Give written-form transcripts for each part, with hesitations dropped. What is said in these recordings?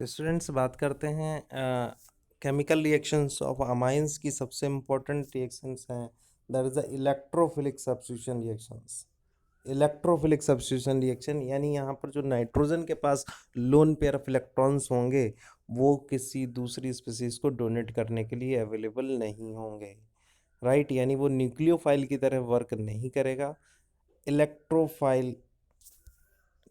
तो स्टूडेंट्स बात करते हैं केमिकल रिएक्शंस ऑफ अमाइंस की। सबसे इम्पोर्टेंट रिएक्शंस हैं that is the electrophilic substitution reactions. Electrophilic substitution reaction यानी यहाँ पर जो नाइट्रोजन के पास लोन पेयर ऑफ इलेक्ट्रॉन्स होंगे वो किसी दूसरी स्पीसीज को डोनेट करने के लिए अवेलेबल नहीं होंगे, राइट। यानी वो न्यूक्लियोफाइल की तरह वर्क नहीं करेगा, इलेक्ट्रोफाइल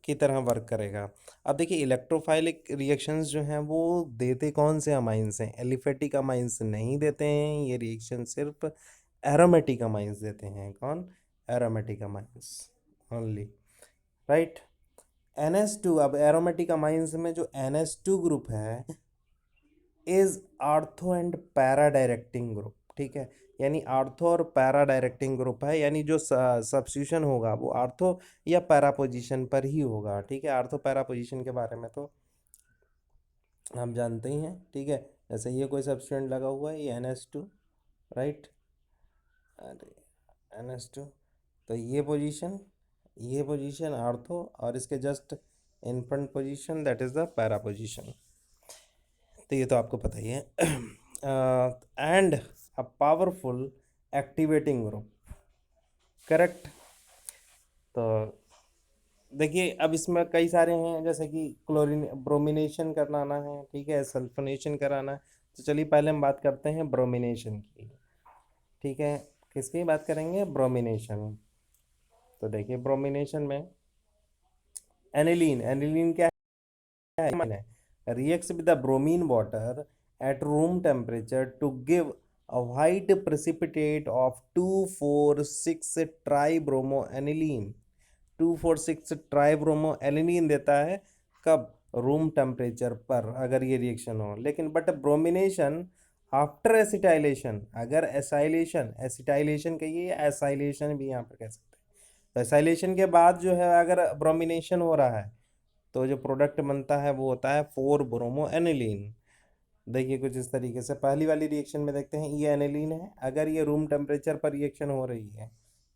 की तरह वर्क करेगा। अब देखिए इलेक्ट्रोफाइलिक रिएक्शंस जो हैं वो देते कौन से अमाइंस हैं? एलिफेटिक अमाइंस नहीं देते हैं, ये रिएक्शन सिर्फ एरोमेटिक अमाइंस देते हैं। कौन? Aromatic amines only, right. NH2, अब एरोमेटिक अमाइंस में जो NH2 ग्रुप है is ortho and para directing group, ठीक है। यानी आर्थो और पैरा डायरेक्टिंग ग्रुप है, यानी जो सब्स्टिट्यूशन होगा वो आर्थो या पैरा पोजीशन पर ही होगा, ठीक है। आर्थो पैरा पोजीशन के बारे में तो हम जानते ही हैं, ठीक है। जैसे ये कोई सब्स्टिट्यूएंट लगा हुआ है, ये NH2, राइट। अरे NH2, तो ये पोजीशन आर्थो और इसके just in front position that is the para position. तो ये तो आपको पता ही है। And a powerful activating group, correct. तो देखिए अब इसमें कई सारे हैं, जैसे कि क्लोरीन ब्रोमिनेशन कराना है, ठीक है, सल्फोनेशन कराना है। तो चलिए पहले हम बात करते हैं ब्रोमिनेशन की, ठीक है। किसकी बात करेंगे? ब्रोमिनेशन। तो देखिए ब्रोमिनेशन में एनिलीन, एनिलीन क्या है? reacts with the bromine water at room temperature to give a white precipitate of 2,4,6 tribromoaniline। 2,4,6 ट्राइब्रोमोएनिलीन देता है कब? रूम टेम्परेचर पर, अगर ये रिएक्शन हो। लेकिन बट ब्रोमिनेशन आफ्टर एसिटाइलेशन, अगर एसाइलेशन, एसिटाइलेशन कहिए या एसाइलेशन भी यहाँ पर कह सकते हैं, तो एसाइलेशन के बाद जो है अगर ब्रोमिनेशन हो रहा है तो जो प्रोडक्ट बनता है वो होता है 4-ब्रोमो एनिलीन। देखिए कुछ इस तरीके से पहली वाली रिएक्शन में देखते हैं, ये एनिलीन है, अगर ये रूम टेम्परेचर पर रिएक्शन हो रही है,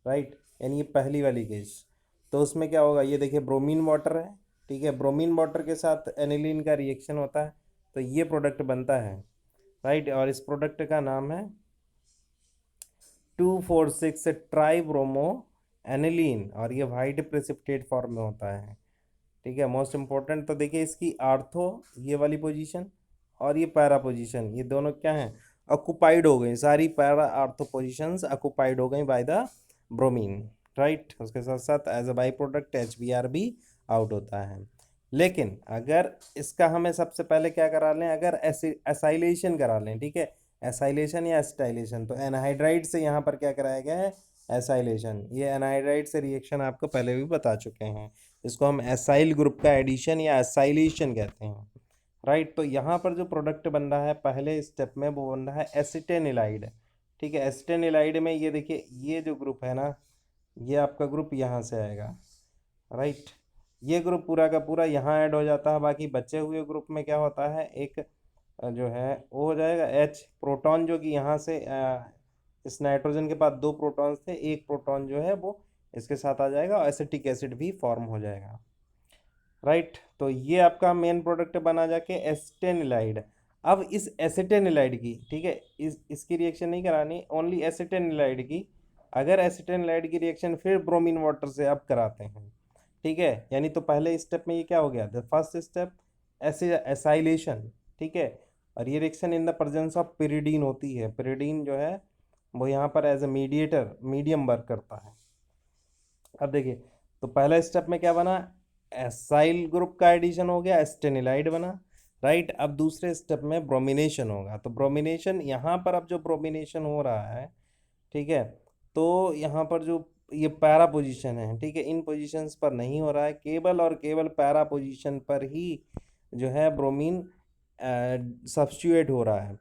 राइट, यानी ये पहली वाली केस, तो उसमें क्या होगा? ये देखिए ब्रोमीन वाटर है, ठीक है, ब्रोमीन वाटर के साथ एनिलीन का रिएक्शन होता है तो ये प्रोडक्ट बनता है, राइट। और इस प्रोडक्ट का नाम है 2,4,6 ट्राइब्रोमो एनिलीन और ये वाइट प्रेसिपिटेट फॉर्म में होता है, ठीक है। मोस्ट इंपॉर्टेंट तो देखिए इसकी आर्थो ये वाली पोजीशन और ये पैरा पोजीशन, ये दोनों क्या हैं? ऑक्युपाइड हो गई, सारी पैरा आर्थो पोजीशंस ऑक्युपाइड हो गई बाय द ब्रोमीन, राइट। उसके साथ साथ as a by product HBr भी आउट होता है। लेकिन अगर इसका हमें सबसे पहले क्या करा लें? अगर एसाइलेशन करा लें, ठीक है, एसाइलेशन या एसिटाइलेशन, तो एनहाइड्राइड से यहाँ पर क्या कराया गया है? एसाइलेशन। ये एनहाइड्राइड से रिएक्शन आपको पहले भी बता चुके हैं, इसको हम एसाइल ग्रुप का एडिशन या एसाइलेशन कहते हैं, राइट। तो यहाँ पर जो प्रोडक्ट बन रहा है पहले स्टेप में वो बन रहा है एसिटेनिलाइड, ठीक है। एसिटेनिलाइड में ये देखिए ये जो ग्रुप है ना, ये आपका ग्रुप यहाँ से आएगा, राइट। ये ग्रुप पूरा का पूरा यहाँ ऐड हो जाता है, बाकी बचे हुए ग्रुप में क्या होता है? एक जो है वो हो जाएगा H प्रोटॉन, जो कि यहाँ से इस नाइट्रोजन के पास दो प्रोटॉन्स थे, एक प्रोटॉन जो है वो इसके साथ आ जाएगा और एसिटिक एसिड भी फॉर्म हो जाएगा, राइट। तो ये आपका मेन प्रोडक्ट बना जाके एसिटेनिलाइड। अब इस एसिटेनिलाइड की, ठीक है, इसकी रिएक्शन नहीं करानी, ओनली एसिटेनिलाइड की। अगर एसिटेनिलाइड की रिएक्शन फिर ब्रोमीन वाटर से अब कराते हैं, ठीक है, यानी तो पहले स्टेप में ये क्या हो गया? द फर्स्ट स्टेप एसाइलेशन, ठीक है। और ये reaction in the presence of pyridine होती है, पिरिडीन जो है वो यहाँ पर as a mediator, medium work करता है। अब देखिए तो पहला स्टेप में क्या बना? एसाइल ग्रुप का एडिशन हो गया, एस्टेनिलाइड बना, राइट। अब दूसरे स्टेप में ब्रोमिनेशन होगा, तो ब्रोमिनेशन यहाँ पर अब जो ब्रोमिनेशन हो रहा है, ठीक है, तो यहाँ पर जो ये पैरा पोजीशन है, ठीक है, इन पोजीशंस पर नहीं हो रहा है, केवल और केवल पैरा पोजीशन पर ही जो है ब्रोमीन सब्स्टिट्यूट हो रहा है,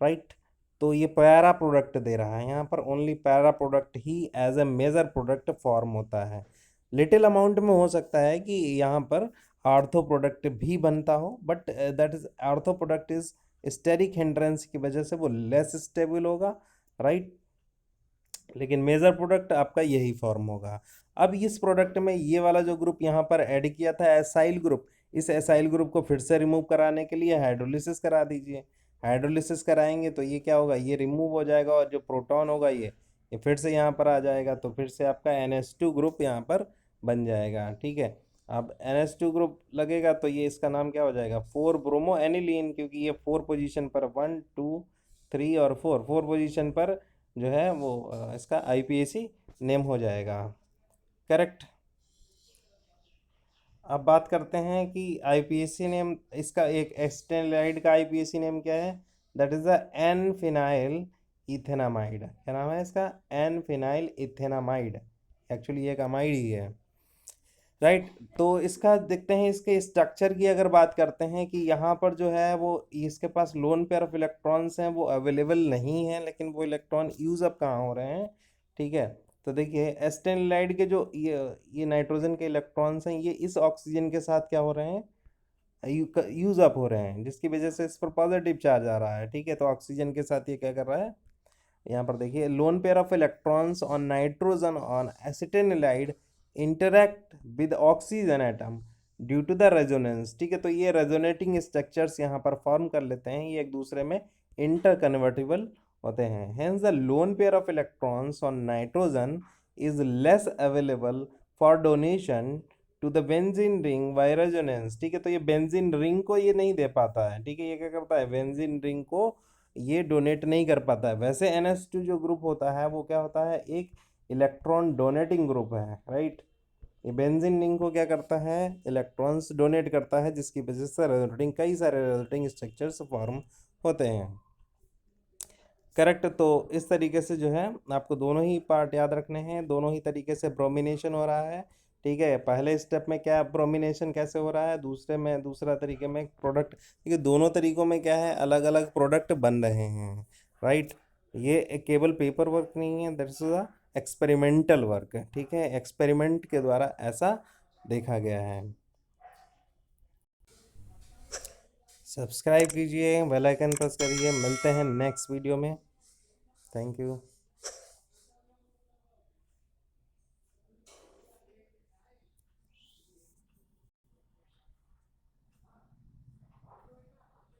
राइट। तो ये पैरा प्रोडक्ट दे रहा है, यहाँ पर ओनली पैरा प्रोडक्ट ही as a major product form होता है। लिटिल अमाउंट में हो सकता है कि यहाँ पर आर्थो प्रोडक्ट भी बनता हो, but that is ortho product is steric hindrance की वजह से वो लेस स्टेबल होगा, राइट। लेकिन मेजर प्रोडक्ट आपका यही फॉर्म होगा। अब इस प्रोडक्ट में ये वाला जो ग्रुप यहाँ पर ऐड किया था एसाइल ग्रुप, इस एसाइल ग्रुप को फिर से रिमूव कराने के लिए हाइड्रोलिसिस करा दीजिए। हाइड्रोलिसिस कराएंगे तो ये क्या होगा, ये रिमूव हो जाएगा और जो प्रोटॉन होगा ये फिर से यहाँ पर आ जाएगा, तो फिर से आपका NH2 ग्रुप यहाँ पर बन जाएगा। ठीक है, अब NH2 ग्रुप लगेगा तो ये इसका नाम क्या हो जाएगा, 4 ब्रोमो एनिलीन, क्योंकि ये 4 पोजीशन पर 1 2 3 और 4 पोजीशन पर जो है वो इसका IPAC नेम हो जाएगा। करेक्ट। अब बात करते हैं कि IPAC नेम, इसका एक एस्टेनलाइड का IPAC नेम क्या है, that is the N phenyl ethanamide. क्या नाम है इसका, एन फिनाइल इथेनामाइड। एक्चुअली एक अमाइड ही है, राइट। तो इसका देखते हैं, इसके स्ट्रक्चर की अगर बात करते हैं कि यहाँ पर जो है वो इसके पास लोन पेयर ऑफ इलेक्ट्रॉन्स हैं वो अवेलेबल नहीं है, लेकिन वो इलेक्ट्रॉन यूज अप कहाँ हो रहे हैं। ठीक है, तो देखिए एस्टेनलाइड के जो ये नाइट्रोजन के इलेक्ट्रॉन्स हैं, ये इस ऑक्सीजन के साथ क्या हो रहे हैं, यूज अप हो रहे हैं, जिसकी वजह से इस पर पॉजिटिव चार्ज आ रहा है। ठीक है, तो ऑक्सीजन के साथ ये क्या कर रहा है, यहाँ पर देखिए lone pair of electrons on nitrogen on acetanilide interact with oxygen atom due to the resonance. ठीक है, तो ये रेजोनेटिंग स्ट्रक्चर्स यहाँ पर फॉर्म कर लेते हैं, ये एक दूसरे में इंटर कन्वर्टिबल होते हैं। Hence the lone pair of electrons on nitrogen is less available for donation to the benzene ring by resonance. ठीक है, तो ये बेंजीन रिंग को ये नहीं दे पाता है। ठीक है, ये क्या करता है, बेंजीन रिंग को ये डोनेट नहीं कर पाता है। वैसे NH2 जो ग्रुप होता है वो क्या होता है, एक इलेक्ट्रॉन डोनेटिंग ग्रुप है, राइट। ये बेंजीन रिंग को क्या करता है, इलेक्ट्रॉन्स डोनेट करता है, जिसकी वजह से रेजोनेटिंग कई सारे रेजोनेटिंग स्ट्रक्चर्स फॉर्म होते हैं। करेक्ट। तो इस तरीके से जो है आपको दोनों ही पार्ट याद रखने हैं, दोनों ही तरीके से ब्रोमिनेशन हो रहा है। ठीक है, पहले स्टेप में क्या ब्रोमिनेशन कैसे हो रहा है, दूसरे में दूसरा तरीके में प्रोडक्ट। ठीक है, दोनों तरीकों में क्या है, अलग अलग प्रोडक्ट बन रहे हैं, राइट। ये केवल पेपर वर्क नहीं है, दैट्स द एक्सपेरिमेंटल वर्क। ठीक है, एक्सपेरिमेंट के द्वारा ऐसा देखा गया है। सब्सक्राइब कीजिए, बेल आइकन प्रेस करिए, मिलते हैं नेक्स्ट वीडियो में। Thank you.